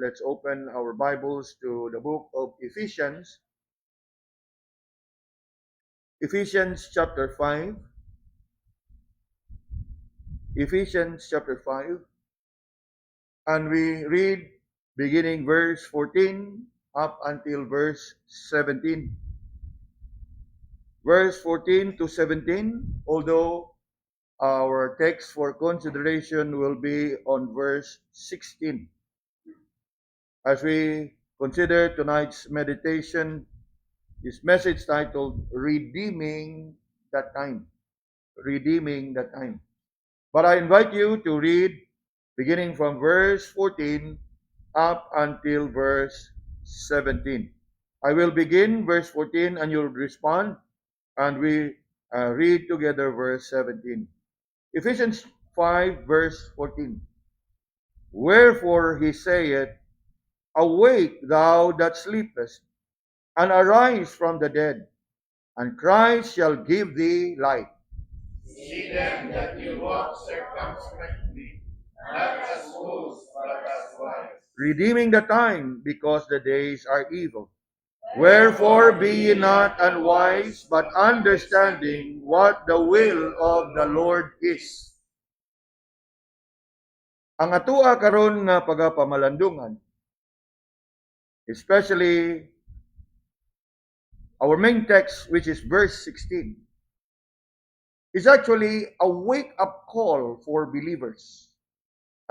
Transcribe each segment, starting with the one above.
let's open our Bibles to the book of Ephesians. Ephesians chapter 5. Ephesians chapter 5. And we read beginning verse 14 up until verse 17. Verse 14 to 17, although our text for consideration will be on verse 16. As we consider tonight's meditation, this message titled, Redeeming That Time. Redeeming That Time. But I invite you to read beginning from verse 14 up until verse 17. I will begin verse 14 and you'll respond, and we read together verse 17. Ephesians 5 verse 14. Wherefore he saith, Awake thou that sleepest, and arise from the dead, and Christ shall give thee light. See then that you walk circumspectly, not as fools, but as wise. Redeeming the time, because the days are evil. Wherefore be ye not unwise, but understanding what the will of the Lord is. Ang atua karon nga pagapamalandungan, especially our main text, which is verse 16, is actually a wake-up call for believers.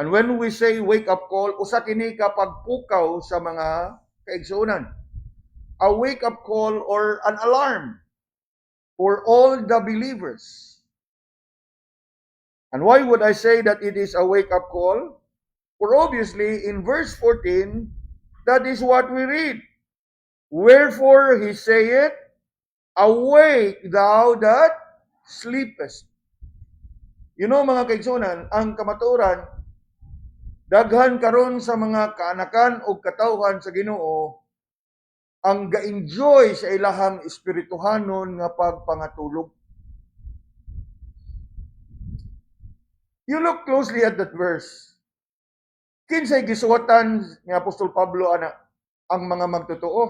And when we say wake-up call, usa kini ka pagpukaw sa mga kaigsuonan. A wake-up call or an alarm for all the believers. And why would I say that it is a wake-up call? For obviously, in verse 14, that is what we read. Wherefore he saith, Awake thou that sleepest. You know mga kaigsuonan, ang kamatuoran, daghan karon sa mga kaanakan o katawhan sa Ginoo ang ga-enjoy sa ilahang espirituhanon nga pagpangatulog. You look closely at that verse. Kinsay gisuwatan ni Apostol Pablo ana ang mga magtotoo.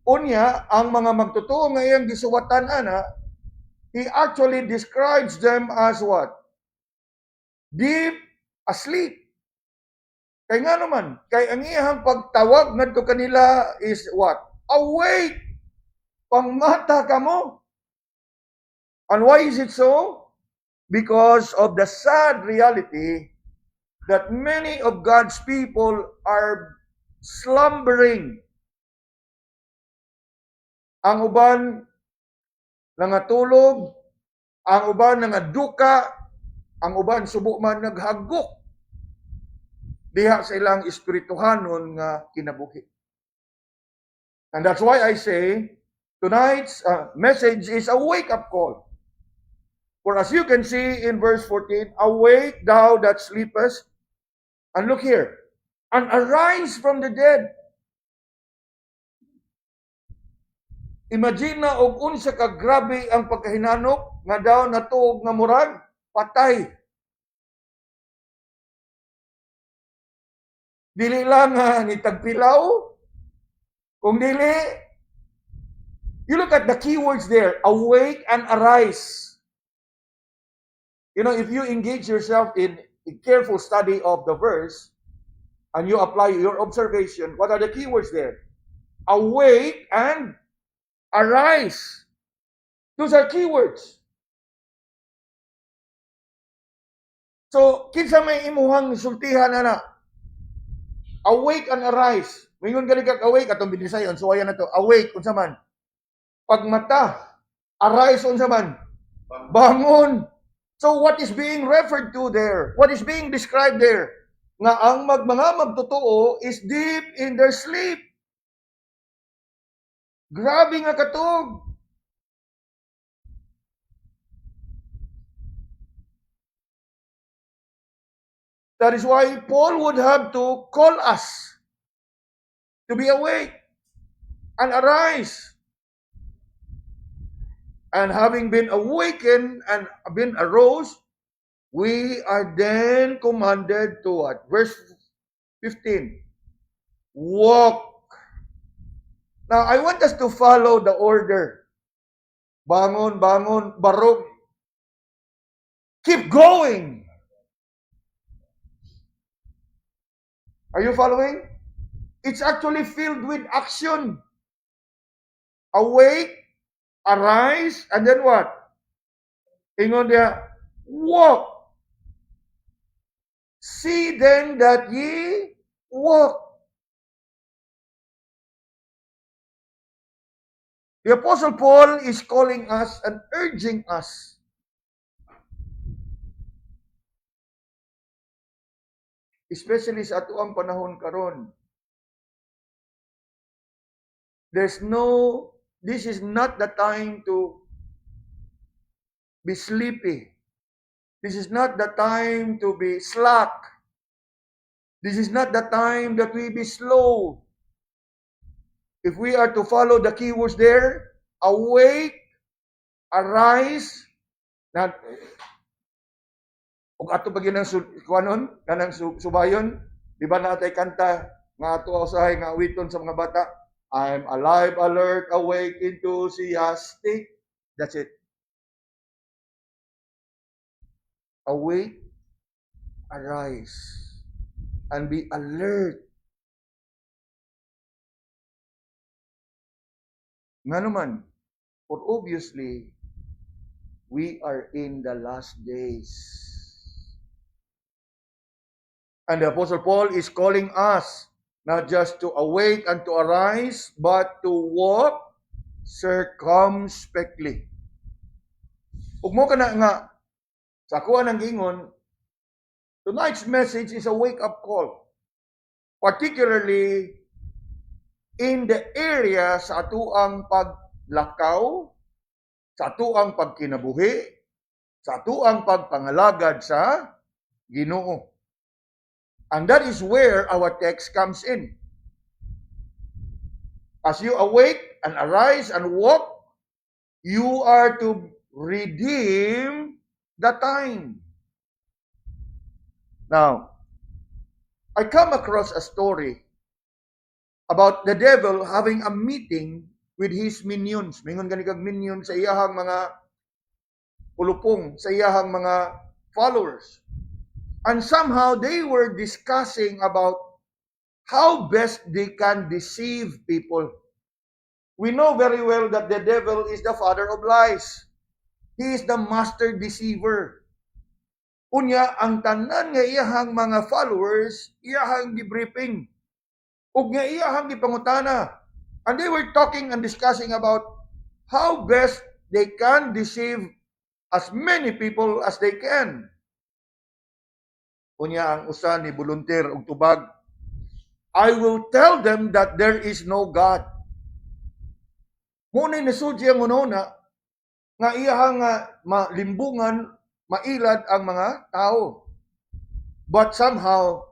Unya, ang mga magtotoo nga iyang gisuwatan ana, he actually describes them as what? Deep asleep. Kay nga naman, kay ang iyang pagtawag ngadto kanila is what? Awake! Pangmata ka mo. And why is it so? Because of the sad reality that many of God's people are slumbering. Ang uban nangatulog, ang uban nangaduka, ang uban subo man naghagok diha sa ilang espirituhanon nga kinabuhi. And that's why I say, tonight's message is a wake-up call. For as you can see in verse 14, Awake thou that sleepest, and look here, and arise from the dead. Imagine na og unsa ka grabe ang pagkahinanok nga daw natuog nga murag patay. Dili lang ni tagpilaw, kung dili, you look at the keywords there, awake and arise. You know, if you engage yourself in a careful study of the verse, and you apply your observation, what are the keywords there? Awake and arise. Those are keywords. So, kinsa may imuhang sultihan na awake and arise. Mingon gali kag awake atong binisayon. So ayan na to. Awake unsa man? Pagmata. Arise unsa man? Bangon. So what is being referred to there? What is being described there? Nga ang mga magtotoo is deep in their sleep. Grabe nga katog. That is why Paul would have to call us to be awake and arise. And having been awakened and been arose, we are then commanded to what? Verse 15. walk. Now, I want us to follow the order. Bangon, bangon, barog. Keep going. Are you following? It's actually filled with action. Awake, arise, and then what? Ingon dia, walk. See then that ye walk. The Apostle Paul is calling us and urging us. Especially sa ato ang panahon karon. This is not the time to be sleepy. This is not the time to be slack. This is not the time that we be slow. If we are to follow the keywords there, awake, arise, ug ato pag yun ang kuanon, kanang subayon, di ba natay kanta nga ato usahay nga awiton sa mga bata, I'm alive, alert, awake, enthusiastic. That's it. Awake, arise, and be alert. Nga naman, for obviously, we are in the last days. And the Apostle Paul is calling us not just to awake and to arise, but to walk circumspectly. Ug mo kana nga, sa kuha ng gingon, tonight's message is a wake-up call. Particularly in the area sa atuang paglakaw, sa atuang pagkinabuhi, sa atuang pagpangalagad sa Ginoo. And that is where our text comes in. As you awake and arise and walk, you are to redeem the time. Now, I come across a story about the devil having a meeting with his minions. Mingon gani kag minion sa iyahang mga pulupong, sa iyahang mga followers. And somehow they were discussing about how best they can deceive people. We know very well that the devil is the father of lies. He is the master deceiver. Unya, ang tanan nga iyahang mga followers, iyahang debriefing. Ug nga iyahang gipangutana. And they were talking and discussing about how best they can deceive as many people as they can. Unya ang usa ni volunteer og tubag, I will tell them that there is no God. Muna nasudya ang ununa nga iyahang malimbungan, mailad ang mga tao. But somehow,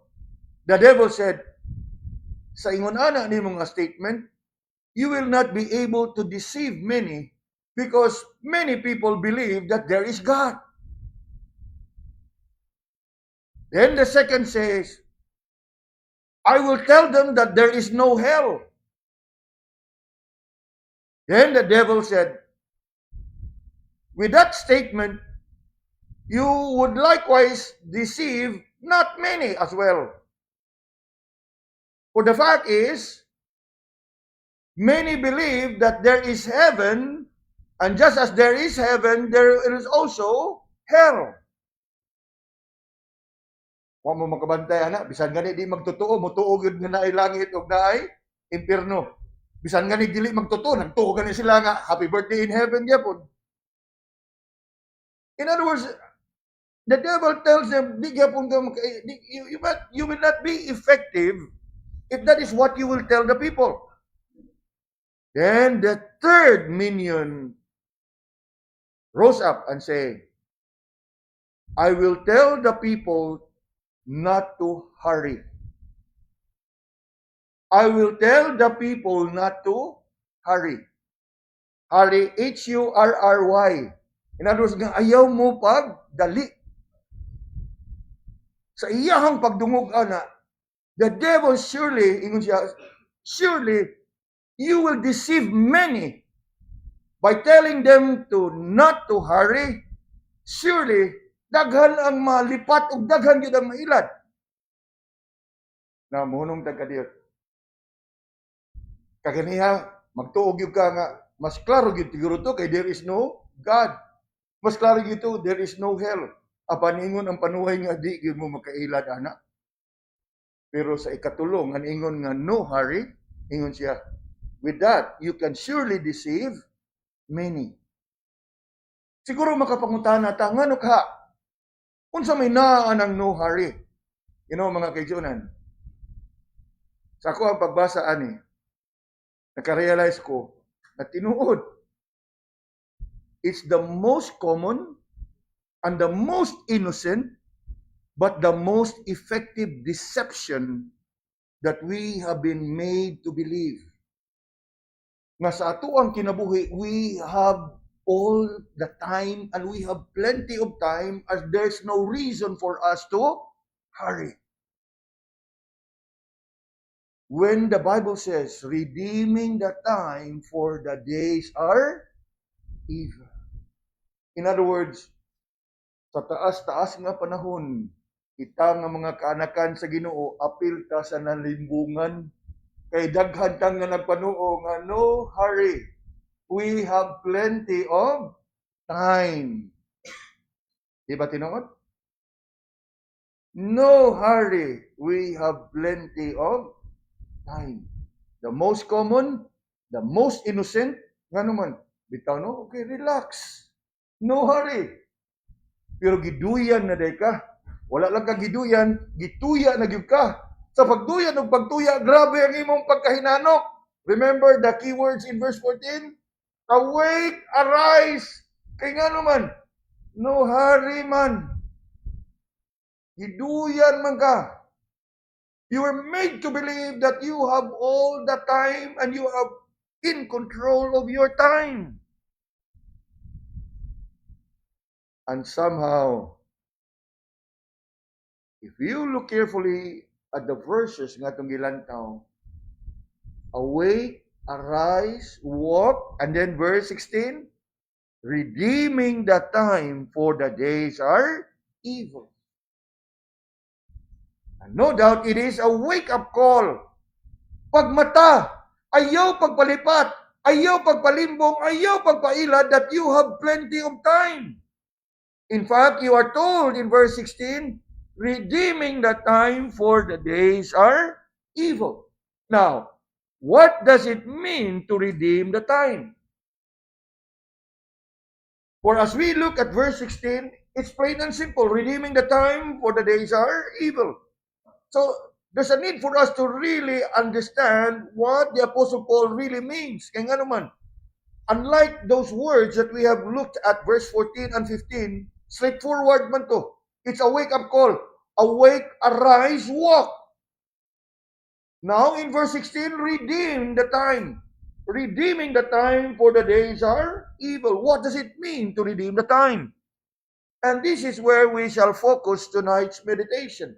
the devil said, sa ingon ana ni mga statement, you will not be able to deceive many because many people believe that there is God. Then the second says, I will tell them that there is no hell. Then the devil said, with that statement, you would likewise deceive not many as well. For the fact is, many believe that there is heaven, and just as there is heaven, there is also hell. Wa mo makabantay ana, bisan gani di magtotoo, mutuo gyud nga naay langit ug naay impierno. Bisan gani dili magtotoo, nagtuo gani sila nga happy birthday in heaven gyapon. In other words, the devil tells them, di gyapon you will not be effective if that is what you will tell the people. Then the third minion rose up and said, I will tell the people not to hurry. I will tell the people not to hurry. Hurry, H-U-R-R-Y. In other words, ayaw mo pagdali. Sa iyahang pagdungog ana, The devil surely, ingon siya, surely you will deceive many by telling them to not to hurry. Surely, daghan ang malipat ug daghan gyud ang mailad. Na munong tagkadiyot. Kaganiha, magtuog gyud ka nga, mas klaro gyud siguro to kay there is no God. Mas klaro gyud to, there is no hell. Apan ingon ang panuhay nga di gyud mo makailad ana. Pero sa ikatulong, ang ingon nga no hurry, ingon siya, with that, you can surely deceive many. Siguro makapangutana ta, ngano ka? Unsa may naa ang no hurry? You know, mga kaijunan, sa ako ang pagbasa ani, nakarealize ko na tinuod. It's the most common and the most innocent but the most effective deception that we have been made to believe. Nga sa ato ang kinabuhi, we have all the time and we have plenty of time as there's no reason for us to hurry. When the Bible says, redeeming the time for the days are evil. In other words, sa taas-taas nga panahon, kita nga mga kaanakan sa Ginoo, apil ta sa nalimbungan, kay daghan tang nga nagpanuo nga no hurry. We have plenty of time. Di ba tinuod? No hurry. We have plenty of time. The most common, the most innocent, nga naman, bitaw no, okay, relax. No hurry. Pero giduyan na day ka. Wala lang ka giduyan, gituya na gyud ka. Sa pagduyan ug pagtuya, grabe ang imong pagkahinanok. Remember the keywords in verse 14? Awake, arise. Kay nga naman, no hurry man. Giduyan man ka. You were made to believe that you have all the time and you have in control of your time. And somehow, if you look carefully at the verses nga itong gilantaw, awake, arise, walk, and then verse 16, redeeming the time for the days are evil. And no doubt it is a wake-up call. Pagmata, ayaw pagpalipat, ayaw pagpalimbong, ayaw pagpailad that you have plenty of time. In fact, you are told in verse 16, redeeming the time for the days are evil. Now, what does it mean to redeem the time? For as we look at verse 16, it's plain and simple. Redeeming the time for the days are evil. So, there's a need for us to really understand what the Apostle Paul really means. Kaya nga naman, unlike those words that we have looked at verse 14 and 15, straightforward man to. It's a wake-up call. Awake, arise, walk. Now, in verse 16, redeem the time. Redeeming the time for the days are evil. What does it mean to redeem the time? And this is where we shall focus tonight's meditation.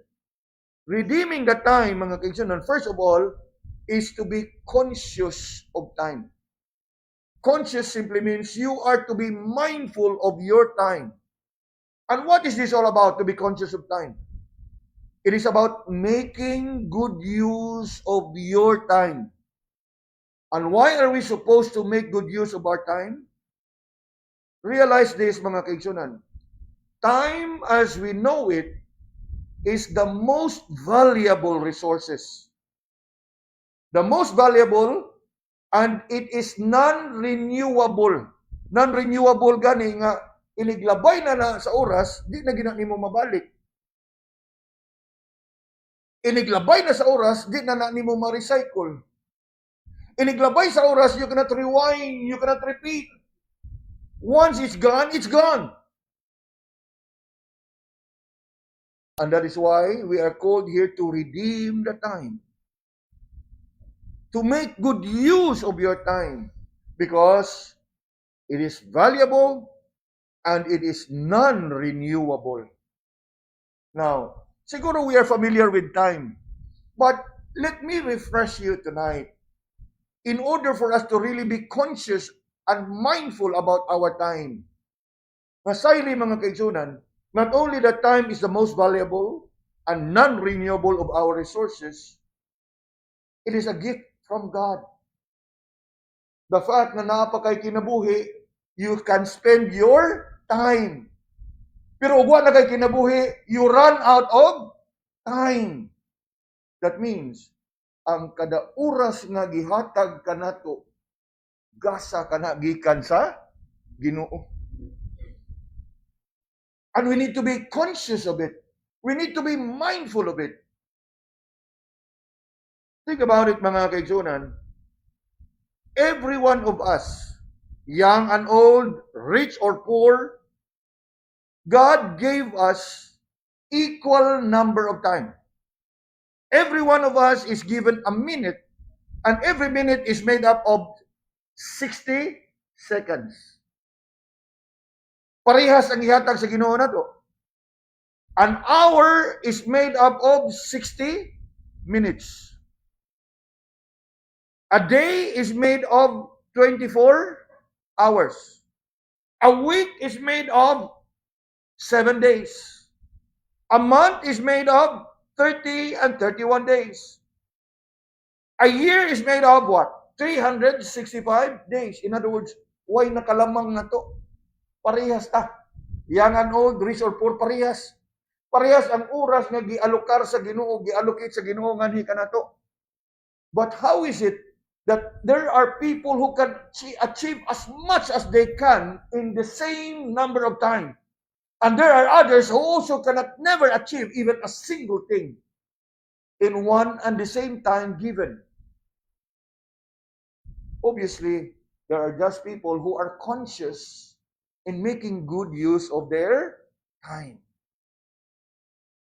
Redeeming the time, mga kaibigan, first of all, is to be conscious of time. Conscious simply means you are to be mindful of your time. And what is this all about, to be conscious of time? It is about making good use of your time. And why are we supposed to make good use of our time? Realize this, mga kaibigan. Time as we know it is the most valuable resources. The most valuable, and it is non-renewable. Non-renewable gani nga, iniglabay na sa oras, di na ginani mo mabalik. Iniglabay na sa oras, di na mo ma-recycle. Iniglabay sa oras, you cannot rewind, you cannot repeat. Once it's gone, it's gone. And that is why we are called here to redeem the time. To make good use of your time. Because it is valuable and it is non-renewable. Now, siguro we are familiar with time. But let me refresh you tonight. In order for us to really be conscious and mindful about our time, masayli mga kaigsunan, not only that time is the most valuable and non-renewable of our resources, it is a gift from God. The fact na napakay kinabuhi, you can spend your time. Pero ug wa na kay kinabuhi, you run out of time. That means, ang kada oras nga gihatag kanato, gasa kana gikan sa Ginoo. And we need to be conscious of it. We need to be mindful of it. Think about it, mga kaigsunan. Every one of us, young and old, rich or poor, God gave us equal number of time. Every one of us is given a minute, and every minute is made up of 60 seconds. Parehas ang ihatag sa Ginoo nato. An hour is made up of 60 minutes. A day is made of 24 hours. A week is made of 7 days. A month is made of 30 and 31 days. A year is made of what? 365 days. In other words, why nakalamang na to? Parehas ta. Young and old, rich or poor, parehas. Parehas ang oras nga gialokar sa Ginoo, giallocate sa Ginoo nganhi kanato. But how is it that there are people who can achieve as much as they can in the same number of time? And there are others who also cannot never achieve even a single thing in one and the same time given. Obviously, there are just people who are conscious in making good use of their time.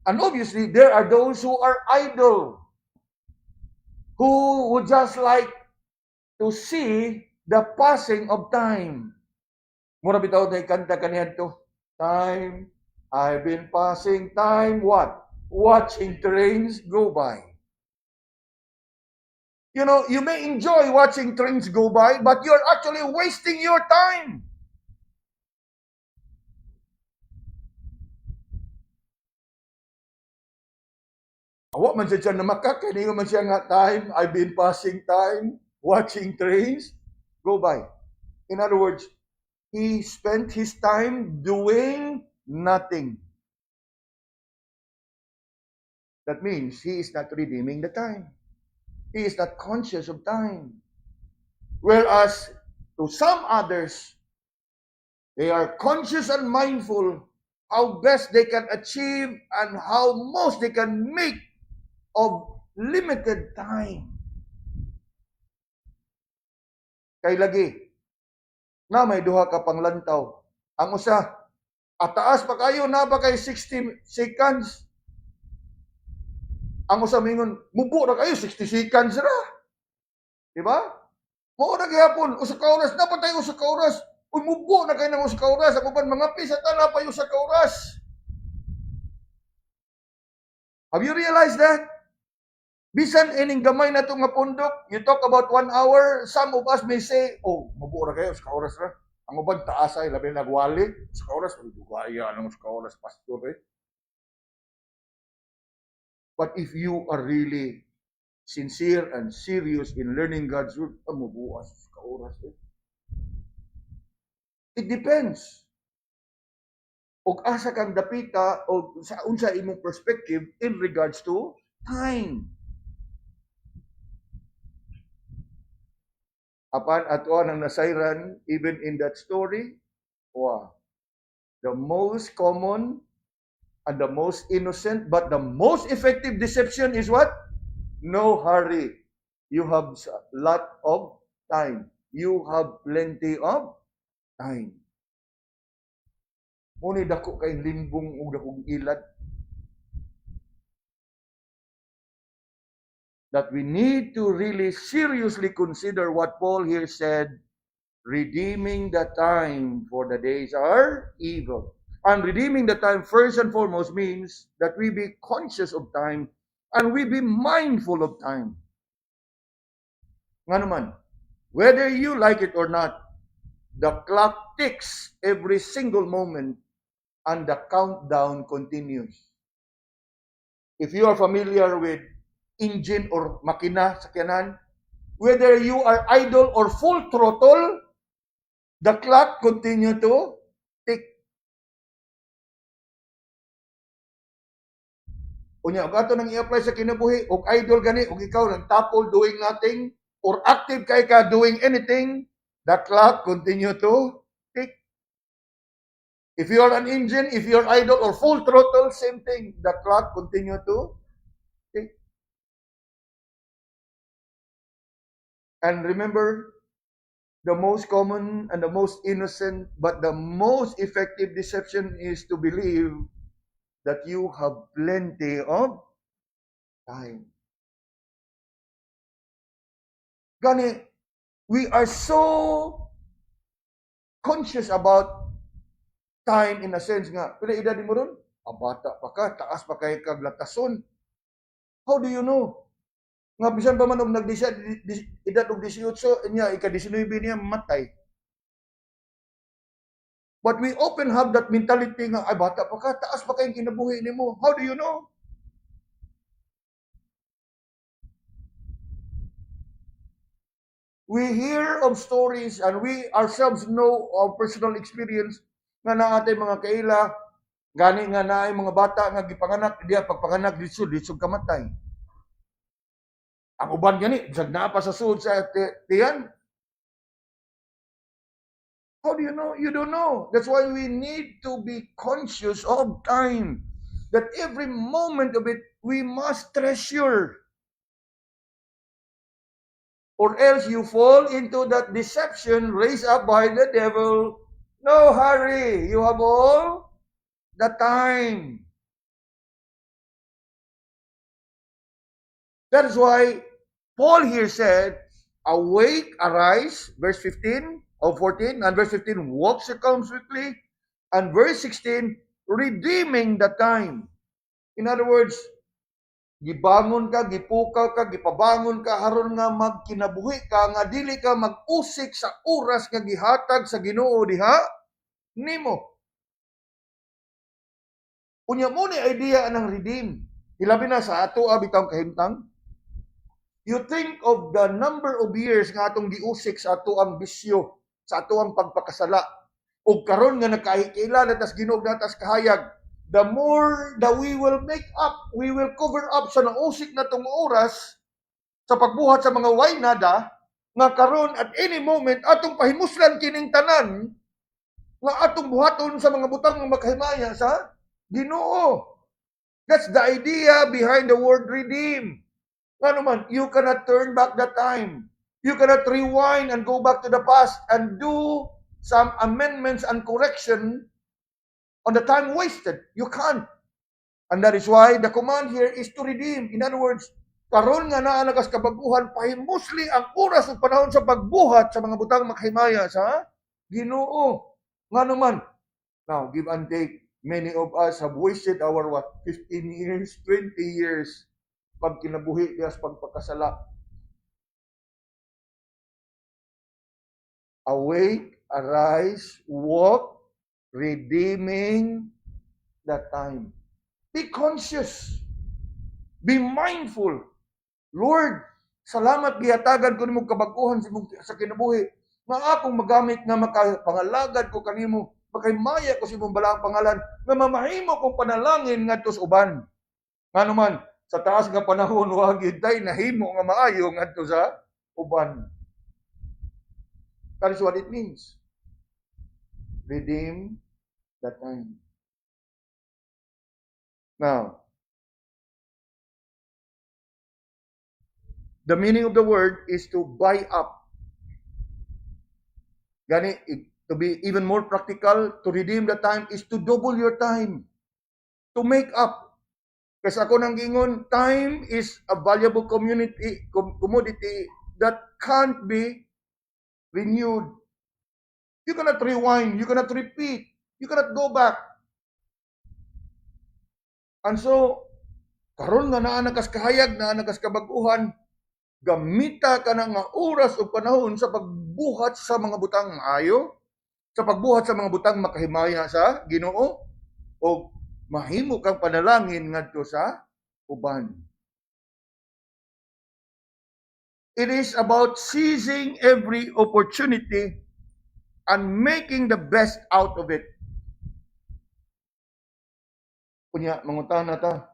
And obviously, there are those who are idle, who would just like to see the passing of time. Mura bitaw na ikanta kaniyan to. Time, I've been passing time, what? Watching trains go by. You know, you may enjoy watching trains go by, but you're actually wasting your time. Awa man siya na makakaniyo man siya nga time, I've been passing time, watching trains go by. In other words, he spent his time doing nothing. That means he is not redeeming the time. He is not conscious of time. Whereas to some others, they are conscious and mindful how best they can achieve and how most they can make of limited time. Kay lagi, na may duha ka panglantaw. Ang usa, ataas pa kayo, na ba kay 60 seconds? Ang usa mingon, mubo na kayo, 60 seconds ra. Diba? Mao na gihapon, usa ka oras, dapat tayo usa ka oras. Uy, mubo na kayo ng usa ka oras. Ako ban, mga pisa, tala pa yung usa ka oras. Have you realized that? Bisan ining gamay na itong nga pundok, you talk about 1 hour, some of us may say, oh, mabuo na kayo, sa oras na. Ang uban, taas ay, labi nagwali, sa oras, magugaya, anong sa oras, pastor eh. But if you are really sincere and serious in learning God's word, mabuo sa oras eh. It depends. Og asa kang dapita, o sa unsa imong perspective in regards to time. Apan ato ang nasayran, even in that story, wow, the most common and the most innocent, but the most effective deception is what? No hurry. You have a lot of time. You have plenty of time. Muna dako kay limbong o dakong ilad. That we need to really seriously consider what Paul here said, redeeming the time, for the days are evil. And redeeming the time, first and foremost, means that we be conscious of time and we be mindful of time. Nga naman, whether you like it or not, the clock ticks every single moment and the countdown continues. If you are familiar with engine or makina, sakyanan, whether you are idle or full throttle, the clock continue to tick. Unya, ug ato nang i-apply sa kinabuhi, ug idle gani, ug ikaw nagtapol doing nothing, or active kay ka doing anything, the clock continue to tick. If you are an engine, if you are idle or full throttle, same thing. The clock continue to tick. And remember, the most common and the most innocent but the most effective deception is to believe that you have plenty of time. Gani, we are so conscious about time in a sense nga, pila edad mo ron? Bata pa ka, taas pa kay kaglatason. How do you know? Nga bisan pa man og edad og 18 niya ika-19 niya matay. But we often have that mentality nga ay bata pa ka, taas pa kay kinabuhi nimo. How do you know? We hear of stories and we ourselves know of personal experience nga na atay mga kaila gani nga naay mga bata nga gipanganak diya pagpanganak lisod kamatay. Ang uban gani bisag naa pa sa sud sa tiyan. How do you know? You don't know. That's why we need to be conscious of time. That every moment of it we must treasure. Or else you fall into that deception raised up by the devil. No hurry, you have all the time. That is why Paul here said, awake, arise, verse 15 of 14, and verse 15, walk circumspectly, and verse 16, redeeming the time. In other words, gibangon ka, gipukaw ka, gipabangon ka, haron nga magkinabuhi ka, nga dili ka mag-usik sa oras nga gihatag sa Ginoo diha, nimo. Unya mo ni idea ng redeem. Hilabi na sa ato bitang kahimtang. You think of the number of years nga atong giusik sa ato ang bisyo, sa ato ang pagpakasala. O karon nga nagkahikila na tas Ginoo na tas kahayag. The more that we will make up, we will cover up sa nausik na itong oras sa pagbuhat sa mga waynada, nga karon at any moment, atong pahimuslan kining tanan, nga atong buhaton sa mga butang ng makahimaya sa Ginoo. That's the idea behind the word redeem. Ano man, you cannot turn back the time. You cannot rewind and go back to the past and do some amendments and correction on the time wasted. You can't. And that is why the command here is to redeem. In other words, karon nga naa nagas kabaguhan, pahimusli ang oras ug panahon sa pagbuhat sa mga butang makahimaya sa Ginoo. Nga naman, now, give and take, many of us have wasted our 15 years, 20 years, pag kinabuhi dias pagpakasala. Awake, arise, walk, redeeming the time. Be conscious. Be mindful. Lord, salamat gihatagan ko nimo kabaguhan sa kinabuhi. Nga akong magamit nga makapangalagad ko kanimo, makaymaya ko sa imong balaang pangalan, nga mamahimo kong panalangin ngadto sa uban. Nga naman, sa taas nga panahon wa gid nahimo nga maayo ngadto sa uban. That is what it means. Redeem the time. Now, the meaning of the word is to buy up. Gani, to be even more practical, to redeem the time is to double your time. To make up. Kasi ako nang gingon, time is a valuable commodity that can't be renewed. You cannot rewind, you cannot repeat, you cannot go back. And so, karon nga naa nakas kahayag, naa nakas kabaguhan, gamita ka na nga oras o panahon sa pagbuhat sa mga butang maayo, sa pagbuhat sa mga butang makahimaya sa Ginoo, o mahimo kang panalangin ngadto sa uban. It is about seizing every opportunity and making the best out of it. Kunya, mangutan na ta.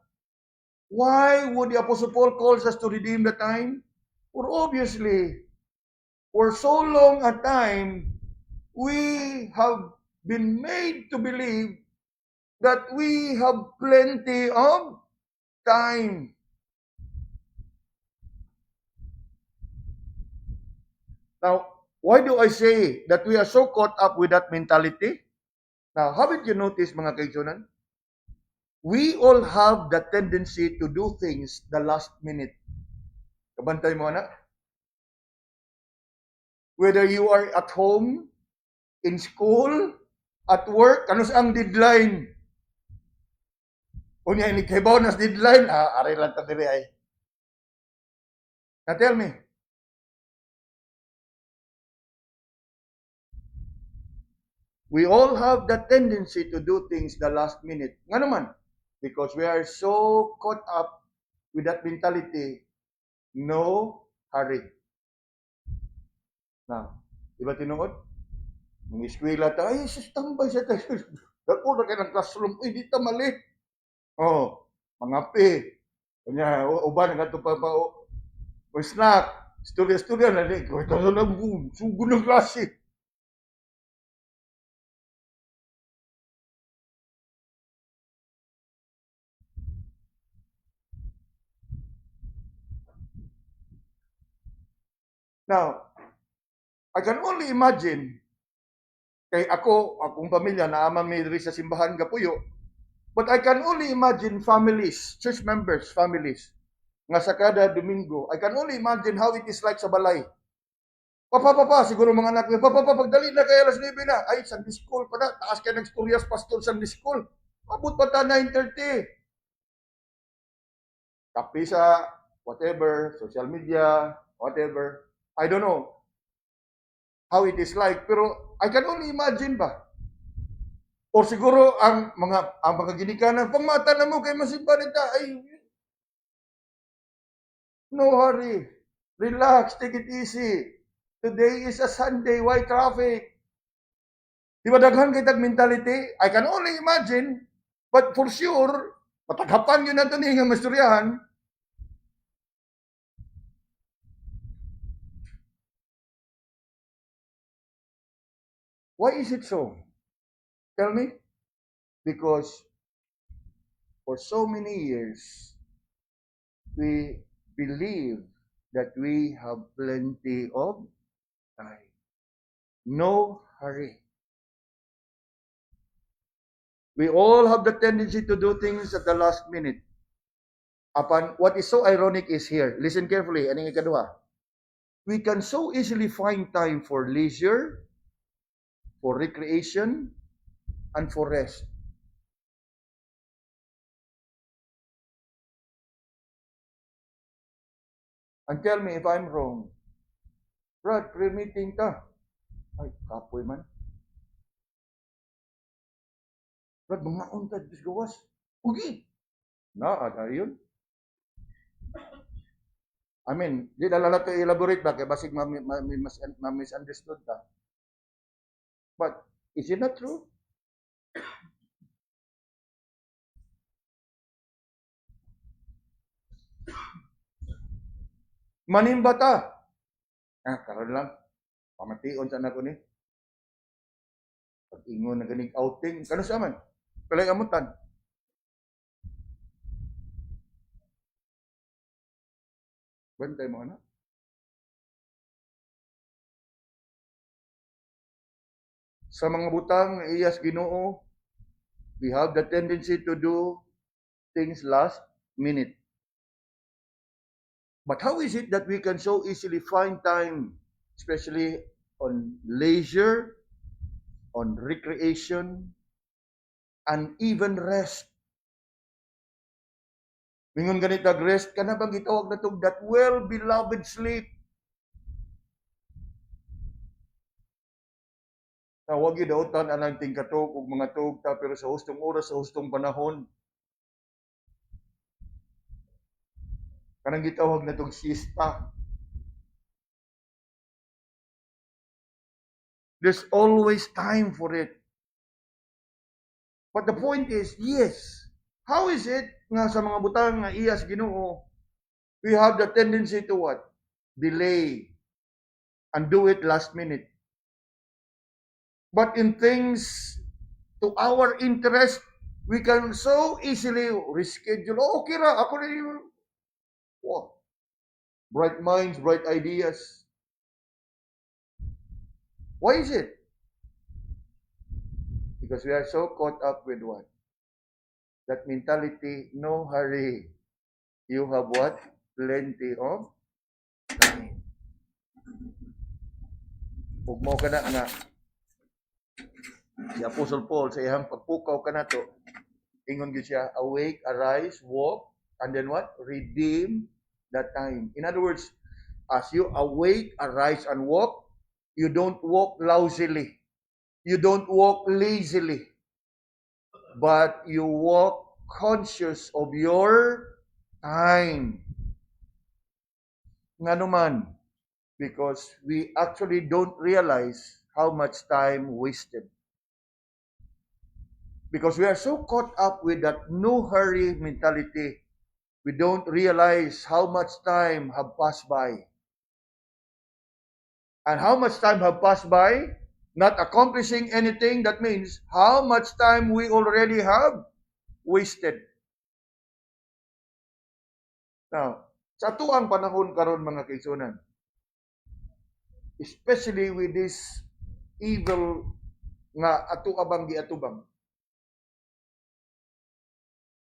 Why would the Apostle Paul calls us to redeem the time? For obviously, for so long a time, we have been made to believe that we have plenty of time. Now, why do I say that we are so caught up with that mentality? Now, haven't you noticed, mga kaigsunan? We all have the tendency to do things the last minute. Kabantay mo, anak? Whether you are at home, in school, at work, ano sa ang deadline? Unya, ini kaybaw nas deadline, aray lang ta diri ay. Now tell me, we all have the tendency to do things the last minute. Nga naman, because we are so caught up with that mentality, no hurry. Now, di ba tinuod? Mga eskwela ta, ay, tambay siya tayo. Dako na kayo ng classroom, ay, di ta mali. Oh, mga pe. Kanya, uban, nga ito pa, o snack. Istorya-istorya na, ito na lang, sugo ng klase. Now, I can only imagine, kay akong pamilya, naamang may diri sa simbahan Gapuyo, but I can only imagine families, church members, families, nga sa kada Domingo, I can only imagine how it is like sa balay. Papa, siguro mga anak niya, papa, pagdali na kayo alas 9 na. Ay, Sunday school pa na. Taas kayo nag-storyas, pastor Sunday school. Abot pa ta 9:30. Kapi sa whatever, social media, whatever. I don't know how it is like, pero I can only imagine ba? Or siguro ang mga ginikanan, pangmata na mo kay masimba nita, ay, no hurry. Relax, take it easy. Today is a Sunday, why traffic? Di ba daghan kay tag mentality? I can only imagine, but for sure, pataghapan yun na ito nga masturyahan. Why is it so? Tell me. Because for so many years, we believe that we have plenty of time. No hurry. We all have the tendency to do things at the last minute. Upon what is so ironic is here. Listen carefully. Aning ikaduha. We can so easily find time for leisure, for recreation, and for rest. And tell me if I'm wrong. Brad, pre-meeting ta. Ay, kapoy man. Brad, mga untad, bis gawas. Ugi. Ada yun. I mean, di dalala to elaborate ba, kaya basig ma-misunderstood ta. But, is it not true? Manimba ta. Karon lang. Pamation sa nako ni. Pag-ingon na ganing outing, kano sa man? Kalay amutan. Bantay mo na. Sa mga butang iyas Ginoo, we have the tendency to do things last minute. But how is it that we can so easily find time, especially on leisure, on recreation, and even rest? Mingon ganit rest ka na bang gitawag na tog that well-beloved sleep. Tawag yun dautan anang tingkatog ug mga tugta pero sa hustong oras, sa hustong panahon. Kanang gitawag na tog siesta. There's always time for it. But the point is, yes, how is it nga sa mga butang nga iya sa Ginoo, we have the tendency to what? Delay and do it last minute. But in things to our interest, we can so easily reschedule. Oh, okay ra, ako na yun. Wow. Bright minds, bright ideas. Why is it? Because we are so caught up with what? That mentality, no hurry. You have what? Plenty of time. Huwag mo ka na nga. Si Apostle Paul sa iyang pagpukaw ka na to, ingon gyud siya, awake, arise, walk, and then what? Redeem that time. In other words, as you awake, arise, and walk, you don't walk lousily. You don't walk lazily. But you walk conscious of your time. Nga naman, because we actually don't realize how much time wasted. Because we are so caught up with that no hurry mentality, we don't realize how much time have passed by. And how much time have passed by, not accomplishing anything, that means how much time we already have wasted. Now, sa tuang panahon karon mga kaigsunan, especially with this evil nga ato abang giatubang.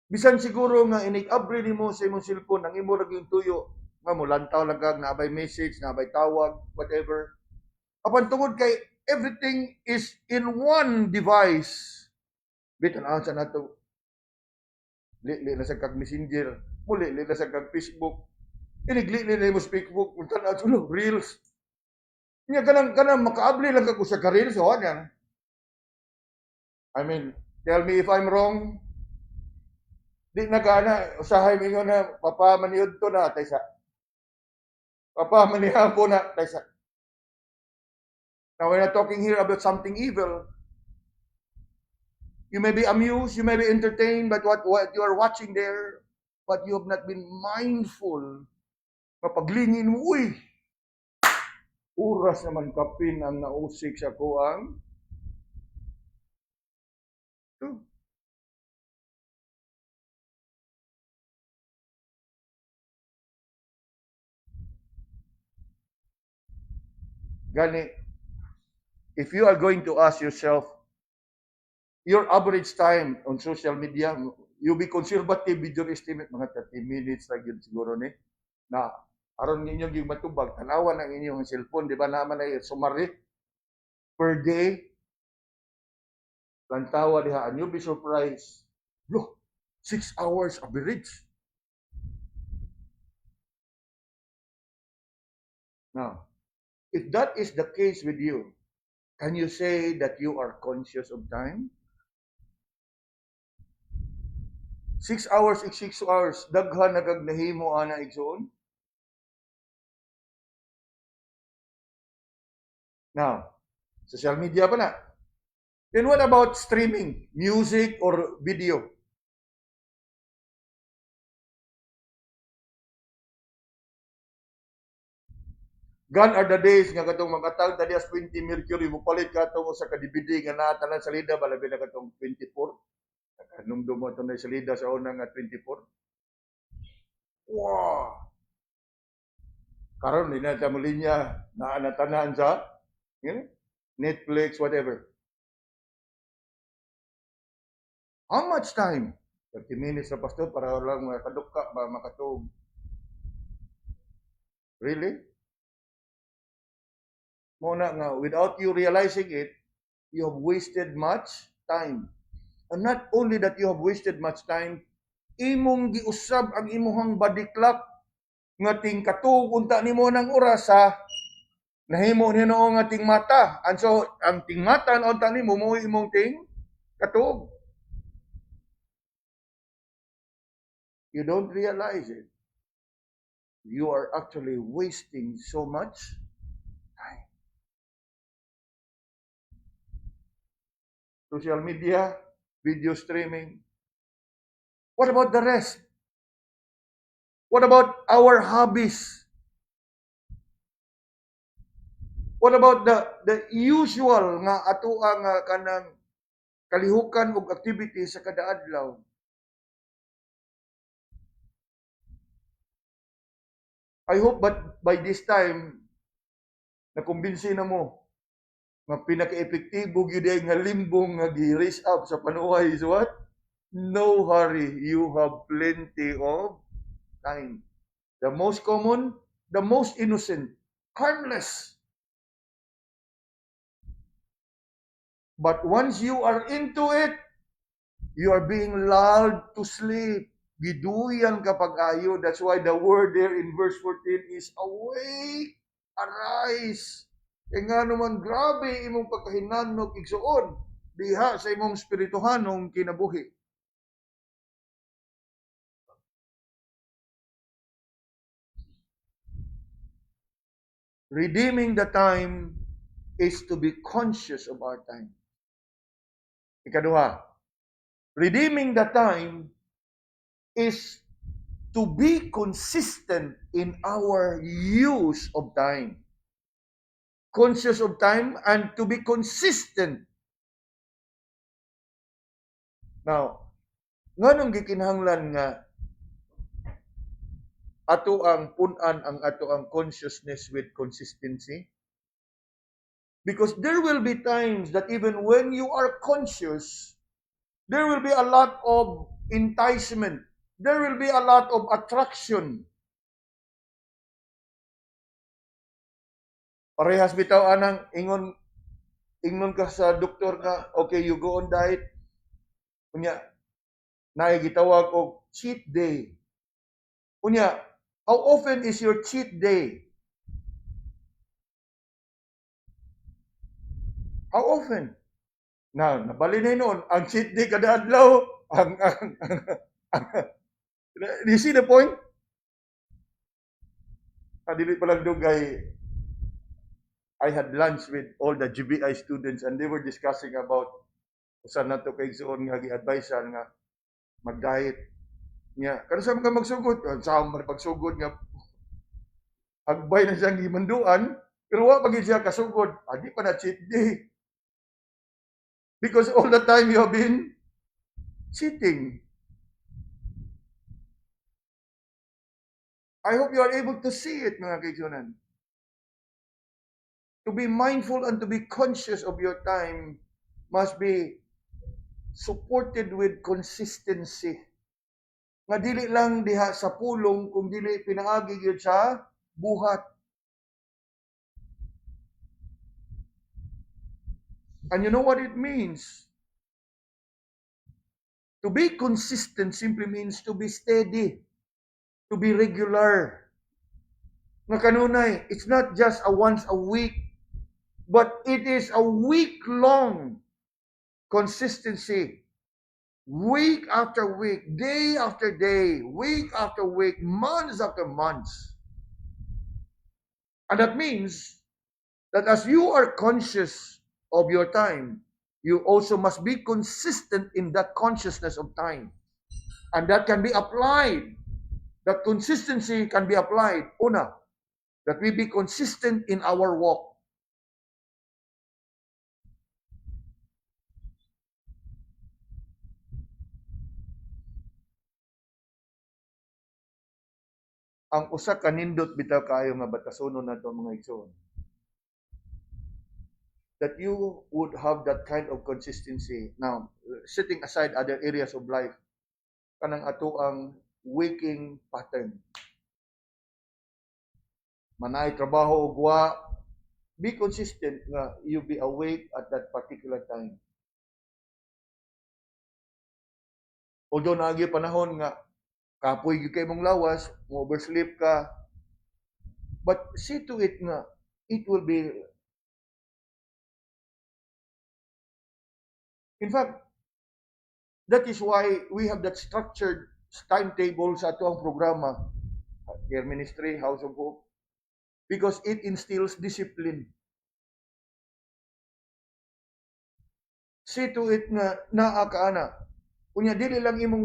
Bisan siguro nga inig-abri nimo sa imong cellphone ang imo ra gyud tuyo nga mo lantaw lang kag naabay message, naabay tawag, whatever. Apan tungod kay everything is in one device. Bitan sa nato. Li na sa kag Messenger, muli na sa kag Facebook. Inigli na mo sa Facebook, unta na tulo reels. Nya kanang makaabli lang kag sa reels so yan. I mean, tell me if I'm wrong. Di na gana usahay mingon na papa maniud to na taysa. Papa manihapo na taysa. Now we're not talking here about something evil. You may be amused, you may be entertained by what you are watching there, but you have not been mindful. Mapaglingin mo, uy, oras naman kapin ang nausik sa kuang. Gani, if you are going to ask yourself, your average time on social media, you be conservative with your estimate, mga 30 minutes lang yun siguro ni, na aron ninyo yung matubag, tanawan ang inyong cellphone, di ba naman ay sumari per day, lantawa diha, and you'll be surprised, look, 6 hours average. Now, if that is the case with you, can you say that you are conscious of time? 6 hours, 6 hours, daghan na kag nahimo ana igsoon. Now, social media pa na. Then what about streaming, music or video? Gone are the days nga katong makatawag tadi as 20 Mercury mo palit katong sa ka-DVD nga naa tanan salida balabi na katong 24. Kanumdum mo itong salida sa unang nga 24. Wow! Karon di na sa mulinya naa na tanan sa Netflix, whatever. How much time? 30 minutes na pastor para lang makadukka ba makatug. Really? Muna nga, without you realizing it, you have wasted much time. And not only that you have wasted much time, imong giusab ang imuhang body clock nga ting katug unta nimo ng oras sa nahimo nino nga ting mata. And so ang ting mata unta nimo mo imong ting katug. You don't realize it. You are actually wasting so much time. Social media, video streaming. What about the rest? What about our hobbies? What about the usual nga ato ang kanang kalihukan ug activity sa kada adlaw? I hope but by this time nakumbinsi na mo nga pinaka-epektibo gyud ay nga limbong nga gi-raise up sa panuhay is what? No hurry, you have plenty of time. The most common, the most innocent, harmless. But once you are into it, you are being lulled to sleep. Giduyan ka pag-ayo. That's why the word there in verse 14 is awake, arise. E nga naman grabe imong pagkahinannog igsuon diha sa imong spirituhanong kinabuhi. Redeeming the time is to be conscious of our time. Ikaduha, redeeming the time is to be consistent in our use of time. Conscious of time and to be consistent. Now, nganong gikinahanglan nga ato ang punan ang ato ang consciousness with consistency? Because there will be times that even when you are conscious, there will be a lot of enticement. There will be a lot of attraction. Parehas bitaw anang ingon ka sa doktor nga, okay, you go on diet. Kunya, naigitawag og cheat day. Kunya, how often is your cheat day? How often? Na, nabali na noon, ang cheat day kada adlaw, do you see the point? Dili pa lang dugay, I had lunch with all the GBI students and they were discussing about usa na to kay suon nga gi-advisean nga mag-diet niya. Kano sa mga magsugod? Sa man pagsugod nga agbay na siyang gimanduan, pero wa pa gid siya kasugod. Di pa na cheat day. Because all the time you have been cheating. I hope you are able to see it, mga kaibigan. To be mindful and to be conscious of your time must be supported with consistency. Nga dili lang diha sa pulong, kung dili pinaagi gyud sa buhat. And you know what it means? To be consistent simply means to be steady, to be regular. Nga kanunay, it's not just a once a week, but it is a week-long consistency. Week after week, day after day, week after week, months after months. And that means that as you are conscious of your time, you also must be consistent in that consciousness of time. And that can be applied. That consistency can be applied. Una, that we be consistent in our walk. Ang usa ka nindot bitaw kaayo nga batasonon nato mga igsoon. That you would have that kind of consistency. Now, setting aside other areas of life, kanang ato ang waking pattern. Manay trabaho o gwa, be consistent nga you be awake at that particular time. Although naagi panahon nga kapoy gyud kay mong lawas, mo oversleep ka. But see to it nga it will be. In fact, that is why we have that structured timetable sa ato ang programa, care ministry, house of hope, because it instills discipline. See to it nga naa ka ana. Kunya dili lang imong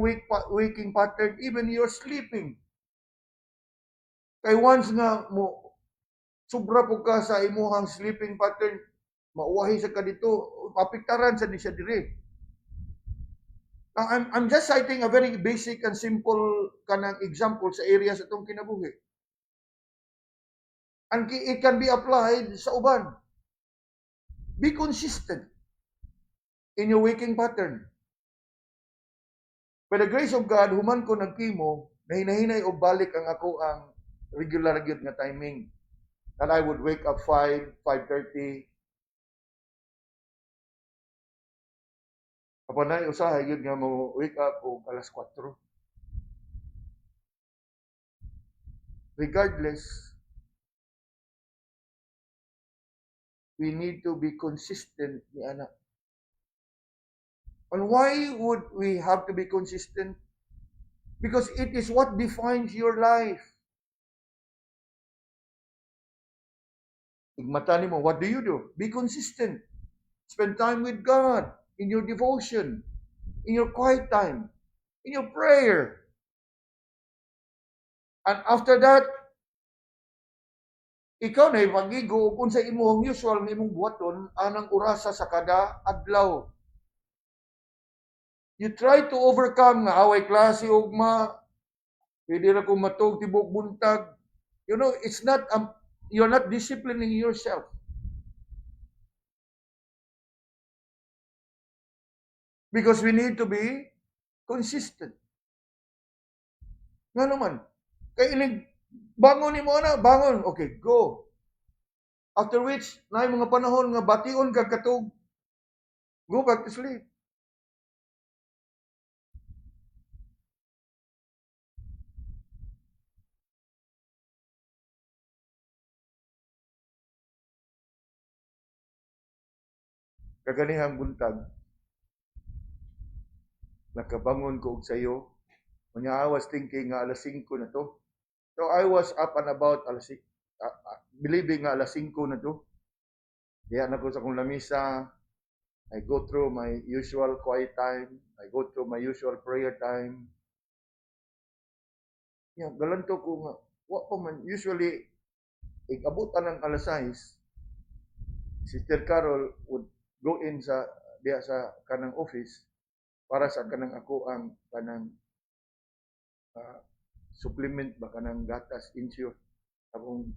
waking pattern, even you're sleeping. Kay once nga mo sobra po ka sa imuhang sleeping pattern, mauwahi sa ka dito, mapiktaran sa di siya diri. Now, I'm just citing a very basic and simple kanang example sa area sa itong kinabuhi. And it can be applied sa uban. Be consistent in your waking pattern. By the grace of God, human ko nagkimo, nahinahinay o balik ang ako ang regular gyud nga timing. That I would wake up 5, 5:30. Kapag na usahay yun nga mo wake up o alas 4. Regardless, we need to be consistent ni anak. And why would we have to be consistent? Because it is what defines your life. Igmata nimo, what do you do? Be consistent. Spend time with God in your devotion, in your quiet time, in your prayer. And after that, ikaw na magigo kung sa imong usual nga imong buhaton anang orasa sa kada adlaw. You try to overcome nga away klase ugma, pwede ra ko matog tibok buntag. You know, it's not you're not disciplining yourself. Because we need to be consistent. Nga naman, kay inig bangon ni mo na, bangon, okay, go. After which, na mga panahon nga bation kag katog, go back to sleep. Kaganihang buntag, nakabangon ko og sayo. I was thinking nga alas 5 na to. So I was up and about alas 6, believing nga alas 5 na to. Diya na ko sa kong lamisa. I go through my usual quiet time. I go through my usual prayer time. Yeah, galanto ko nga. Wa pa man, usually, ikabutan ng alas 6, Sister Carol would go in sa diya sa kanang office para sa kanang ako ang kanang supplement ba kanang gatas insure akong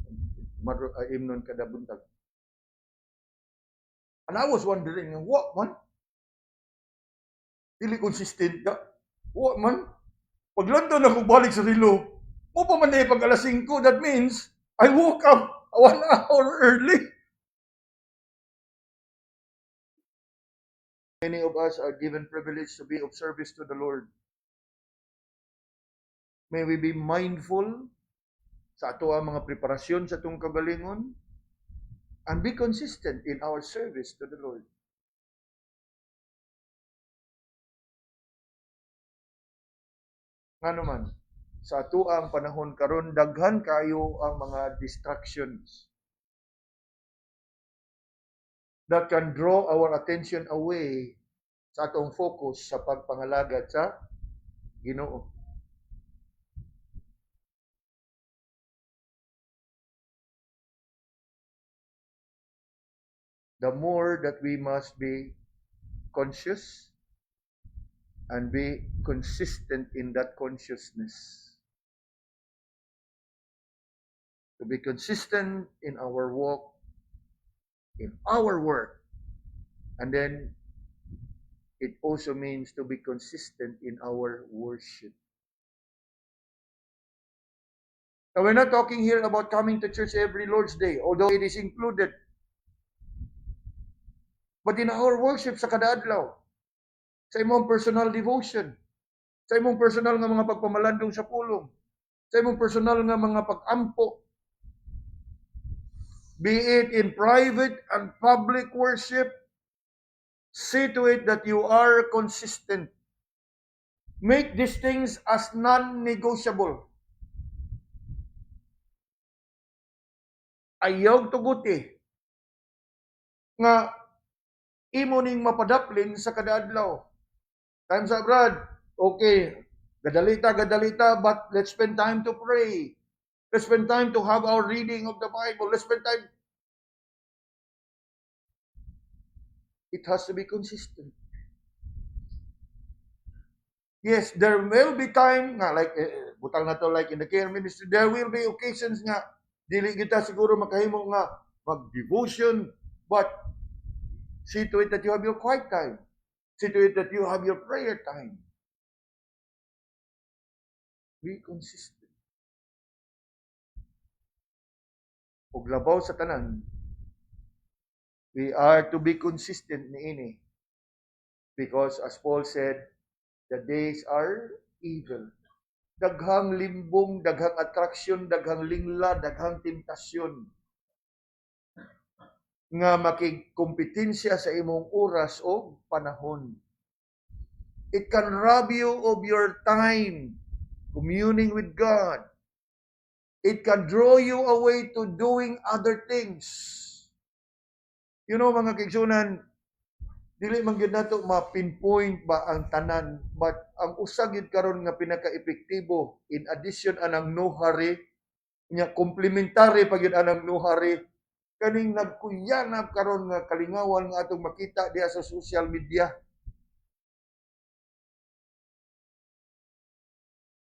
imnon kada buntag. And I was wondering, what man? Dili consistent ka? What man? Pag London ako balik sa relo, mo pa man pag alas 5, that means I woke up 1 hour early. Many of us are given privilege to be of service to the Lord. May we be mindful sa ato ang mga preparasyon sa itong kagalingon and be consistent in our service to the Lord. Nga naman, sa ato ang panahon karon daghan kayo ang mga distractions that can draw our attention away sa atong focus sa pagpangalagad sa Ginoo. The more that we must be conscious and be consistent in that consciousness. To be consistent in our walk, in our work, and then it also means to be consistent in our worship. Now, we're not talking here about coming to church every Lord's Day, although it is included. But in our worship sa kada adlaw, sa imong personal devotion, sa imong personal nga mga pagpamalandong sa pulong, sa imong personal nga mga pag-ampo, be it in private and public worship, see to it that you are consistent. Make these things as non-negotiable. Ayaw tuguti nga imo ning mapadaplin sa kada adlaw. Times abroad, okay, gadalita, but let's spend time to pray. Let's spend time to have our reading of the Bible. Let's spend time. It has to be consistent. Yes, there will be time nga like butang na to like in the care ministry, there will be occasions nga dili kita siguro makahimo nga mag-devotion, but see to it that you have your quiet time. See to it that you have your prayer time. Be consistent. Ug labaw sa tanan, we are to be consistent niini. Because as Paul said, the days are evil. Daghang limbong, daghang attraction, daghang lingla, daghang temptasyon nga makigkompetensya sa imong oras o panahon. It can rob you of your time communing with God. It can draw you away to doing other things. You know, mga kaigsunan, dili man gyud nato ma-pinpoint ba ang tanan, but ang usa gyud karon nga pinaka-epektibo in addition anang no hurry, nya complementary pa gyud anang no hurry, kaning nagkuyanap karon nga kalingawan nga atong makita diha sa social media.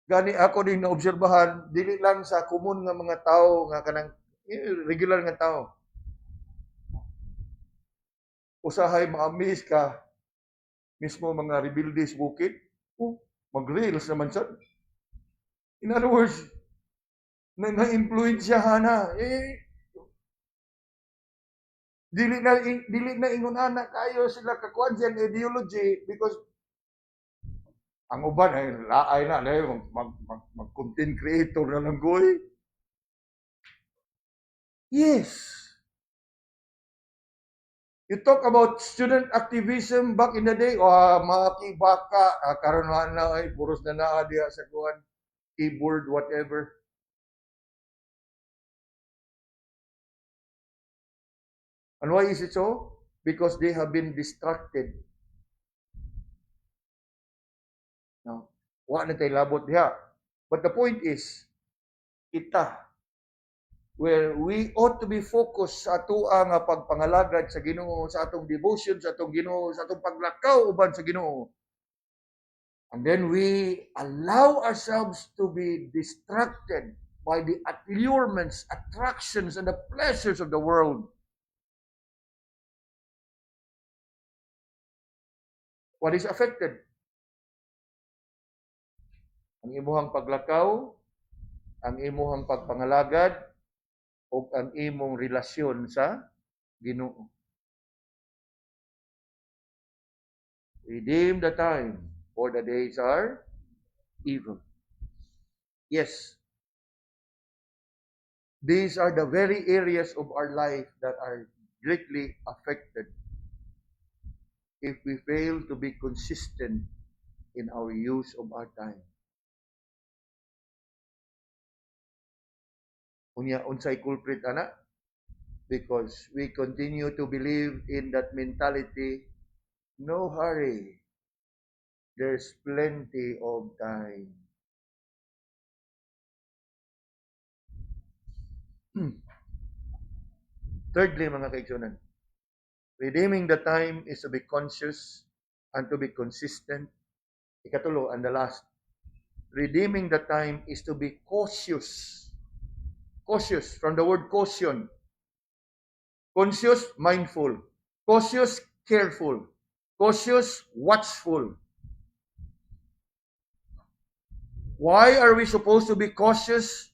Gani ako din naobserbahan, dili lang sa common nga mga tao nga kanang regular nga tao. Usahay ma-amaze ka mismo mga rebeldes bukid, mag-reels naman siya. In other words, na-influensyahan na. Dili na ingon anak kayo sila kakuan siyang ideology because ang uban ay laay na mag-content creator na lang goy. Yes. You talk about student activism back in the day, makibaka, karon na ay puros na naa diha sa kuan, keyboard, whatever. And why is it so? Because they have been distracted. Now, wa na tayo labot diha. But the point is, kita, where we ought to be focused sa atoa nga pagpangalagad sa Ginoo, sa atong devotion sa atong Ginoo, sa atong paglakaw uban sa Ginoo. And then we allow ourselves to be distracted by the allurements, attractions, and the pleasures of the world. What is affected? Ang imuhang paglakaw, ang imuhang pagpangalagad, o ang imong relasyon sa Ginoo. Redeem the time, for the days are evil. Yes. These are the very areas of our life that are greatly affected if we fail to be consistent in our use of our time. Unya unsay culprit ana? Because we continue to believe in that mentality, no hurry. There's plenty of time. Thirdly, mga kaigsunan, redeeming the time is to be conscious and to be consistent. Ikatulo, and the last, redeeming the time is to be cautious. Cautious, from the word caution. Conscious, mindful. Cautious, careful. Cautious, watchful. Why are we supposed to be cautious?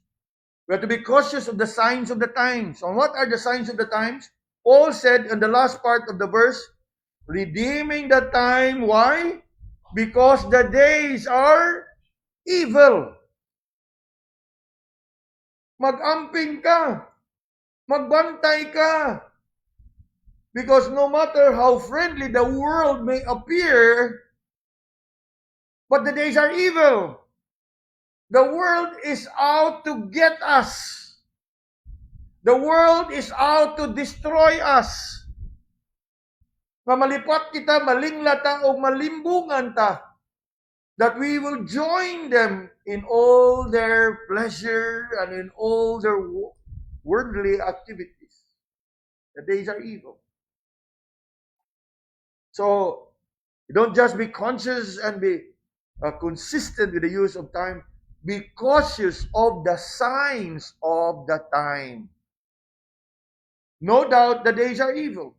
We have to be cautious of the signs of the times. And what are the signs of the times? Paul said in the last part of the verse, redeeming the time, why? Because the days are evil. Mag-amping ka. Magbantay ka. Because no matter how friendly the world may appear, but the days are evil. The world is out to get us. The world is out to destroy us. Nga malipat kita, malinglata o malimbungan ta, that we will join them in all their pleasure and in all their worldly activities. The days are evil. So, don't just be conscious and be consistent with the use of time. Be cautious of the signs of the time. No doubt the days are evil.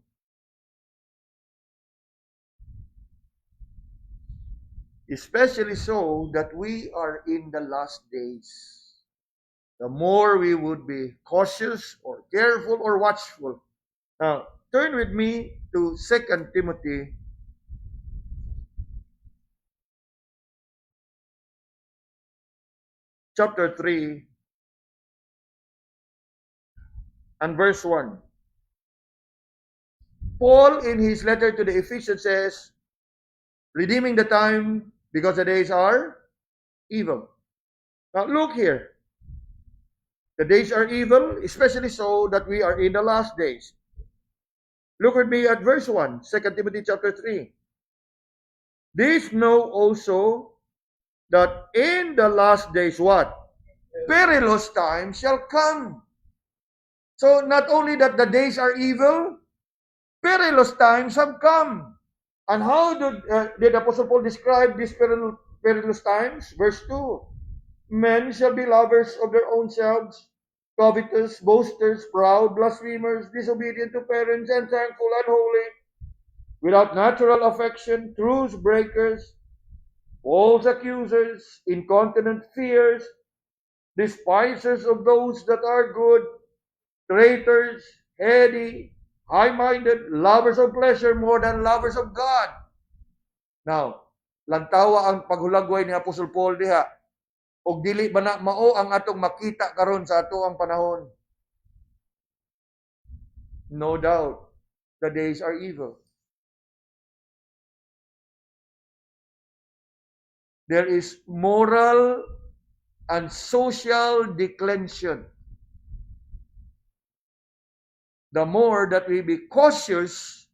Especially so that we are in the last days. The more we would be cautious or careful or watchful. Now, turn with me to 2 Timothy chapter 3 and verse 1. Paul, in his letter to the Ephesians, says, redeeming the time because the days are evil. Now, look here. The days are evil, especially so that we are in the last days. Look with me at verse 1, 2 Timothy chapter 3. This know also that in the last days what? Perilous times shall come. So not only that the days are evil, perilous times have come. And how did Apostle Paul describe these perilous times? Verse 2. Men shall be lovers of their own selves, covetous, boasters, proud, blasphemers, disobedient to parents, unthankful, unholy, without natural affection, truce breakers, false accusers, incontinent fears, despisers of those that are good, traitors, heady, high-minded, lovers of pleasure more than lovers of God. Now, lantawa ang paghulagway ni Apostle Paul diha. Og dili ba na mao ang atong makita karon sa ato ang panahon? No doubt, the days are evil. There is moral and social declension. The more that we be cautious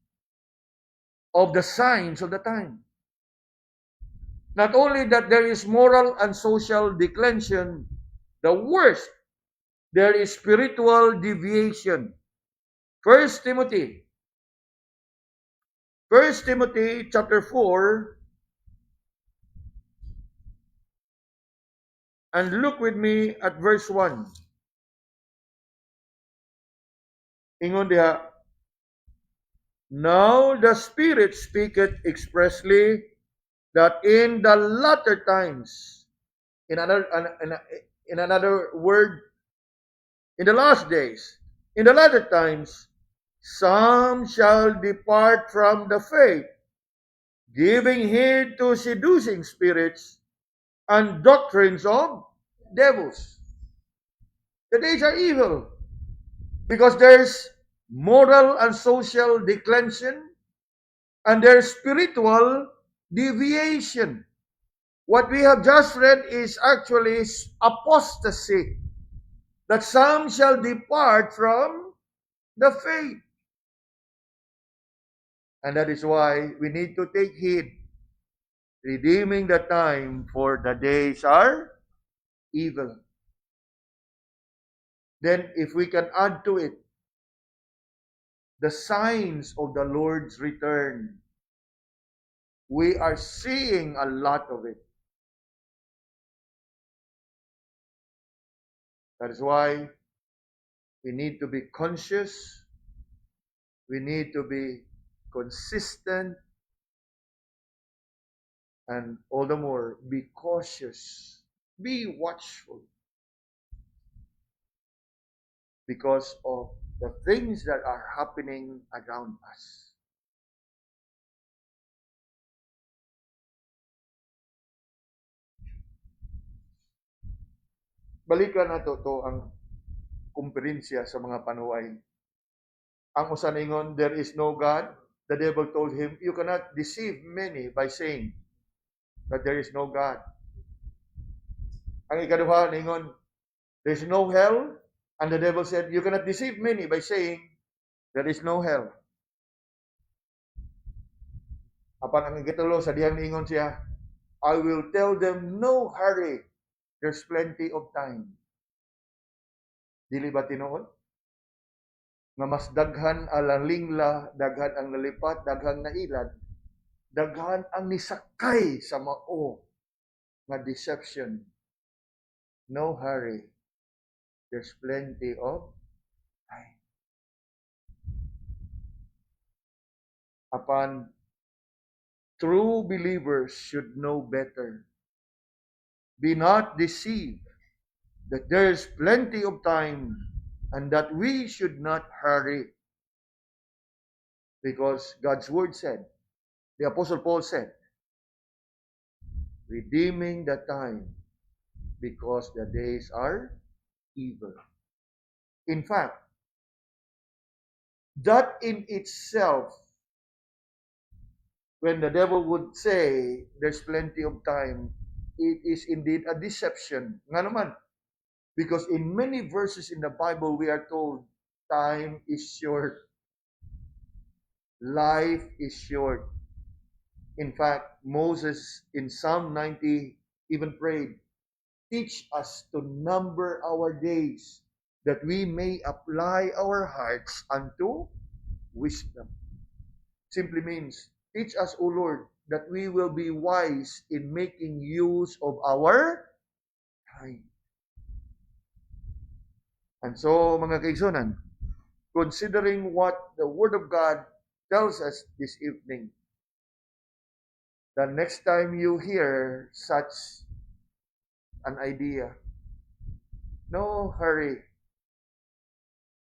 of the signs of the time. Not only that there is moral and social declension, the worst, there is spiritual deviation. 1 Timothy chapter 4, and look with me at verse 1. Ingon diha, now the Spirit speaketh expressly that in the latter times, in another word, in the last days, in the latter times, some shall depart from the faith, giving heed to seducing spirits and doctrines of devils. The days are evil because there's moral and social declension and there's spiritual deviation. What we have just read is actually apostasy, that some shall depart from the faith. And that is why we need to take heed, redeeming the time, for the days are evil. Then if we can add to it the signs of the Lord's return, we are seeing a lot of it. That is why we need to be conscious, we need to be consistent, and all the more, be cautious, be watchful, because of the things that are happening around us. balikan nato to ang kumperensya sa mga panuway. Ang usa ningon, there is no God. The devil told him, you cannot deceive many by saying that there is no God. Ang ikaduha ningon, there is no hell. And the devil said, you cannot deceive many by saying there is no hell. Apan ang ikatulo, sa dihang ningon siya, I will tell them, no hurry. There's plenty of time. Dili ba tinuod? Nga mas daghan ang lingla, daghan ang nalipat, daghan nailad, daghan ang nisakay sa mao nga deception. No hurry. There's plenty of time. Apan, true believers should know better. Be not deceived that there's plenty of time and that we should not hurry. Because God's word said, the Apostle Paul said, redeeming the time because the days are evil. In fact, that in itself, when the devil would say there's plenty of time, it is indeed a deception. Nga naman, because in many verses in the Bible, we are told time is short. Life is short. In fact, Moses in Psalm 90 even prayed, teach us to number our days that we may apply our hearts unto wisdom. Simply means, teach us, O Lord, that we will be wise in making use of our time. And so, mga kaigsunan, considering what the Word of God tells us this evening, the next time you hear such an idea, no hurry.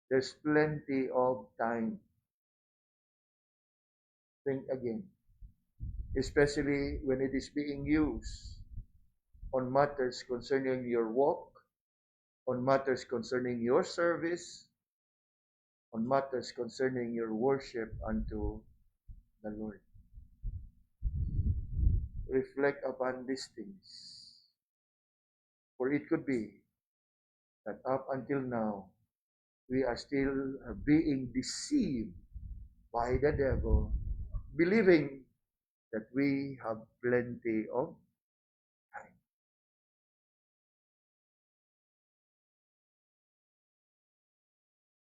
There's plenty of time. Think again. Especially when it is being used on matters concerning your walk, on matters concerning your service, on matters concerning your worship unto the Lord. Reflect upon these things. For it could be that up until now, we are still being deceived by the devil, believing that we have plenty of